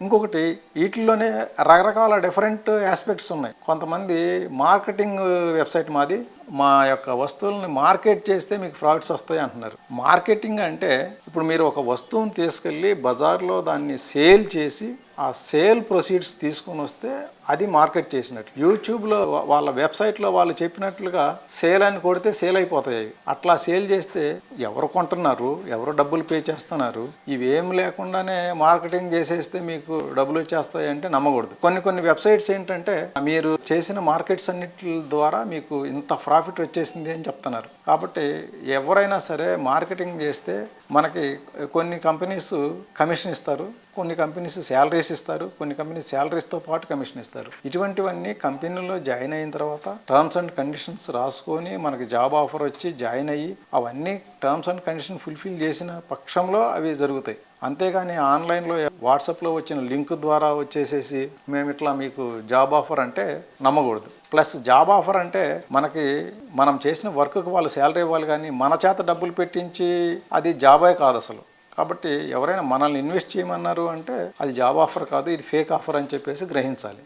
ఇంకొకటి వీటిల్లోనే రకరకాల different aspects ఉన్నాయి. కొంతమంది మార్కెటింగ్ వెబ్సైట్ మాది, మా యొక్క వస్తువులను మార్కెట్ చేస్తే మీకు ఫ్రాడ్స్ వస్తాయి అంటున్నారు. మార్కెటింగ్ అంటే ఇప్పుడు మీరు ఒక వస్తువును తీసుకెళ్ళి బజార్లో దాన్ని సేల్ చేసి ఆ సేల్ ప్రొసీడ్స్ తీసుకొని వస్తే అది మార్కెట్ చేసినట్లు. యూట్యూబ్లో వాళ్ళ వెబ్సైట్లో వాళ్ళు చెప్పినట్లుగా సేల్ అని కొడితే సేల్ అయిపోతాయి. అట్లా సేల్ చేస్తే ఎవరు కొంటున్నారు, ఎవరు డబ్బులు పే చేస్తున్నారు, ఇవేం లేకుండానే మార్కెటింగ్ చేసేస్తే మీకు డబ్బులు వచ్చేస్తాయి అంటే నమ్మకూడదు. కొన్ని వెబ్సైట్స్ ఏంటంటే మీరు చేసిన మార్కెట్స్ అన్నిటి ద్వారా మీకు ఇంత ప్రాఫిట్ వచ్చేసింది అని చెప్తున్నారు. కాబట్టి ఎవరైనా సరే మార్కెటింగ్ చేస్తే మనకి కొన్ని కంపెనీస్ కమిషన్ ఇస్తారు, కొన్ని కంపెనీస్ శాలరీస్ ఇస్తారు, కొన్ని కంపెనీస్ శాలరీస్తో పాటు కమిషన్ ఇస్తారు. ఇటువంటివన్నీ కంపెనీలో జాయిన్ అయిన తర్వాత టర్మ్స్ అండ్ కండిషన్స్ రాసుకొని మనకి జాబ్ ఆఫర్ వచ్చి జాయిన్ అయ్యి అవన్నీ టర్మ్స్ అండ్ కండిషన్ ఫుల్ఫిల్ చేసిన పక్షంలో అవి జరుగుతాయి. అంతేగాని ఆన్లైన్లో వాట్సాప్లో వచ్చిన లింక్ ద్వారా వచ్చేసేసి మేము ఇట్లా మీకు జాబ్ ఆఫర్ అంటే నమ్మకూడదు. ప్లస్ జాబ్ ఆఫర్ అంటే మనకి మనం చేసిన వర్క్కి వాళ్ళు శాలరీ ఇవ్వాలి, కానీ మన చేత డబ్బులు పెట్టించి అది జాబే కాదు అసలు. కాబట్టి ఎవరైనా మనల్ని ఇన్వెస్ట్ చేయమన్నారు అంటే అది జాబ్ ఆఫర్ కాదు, ఇది ఫేక్ ఆఫర్ అని చెప్పేసి గ్రహించాలి.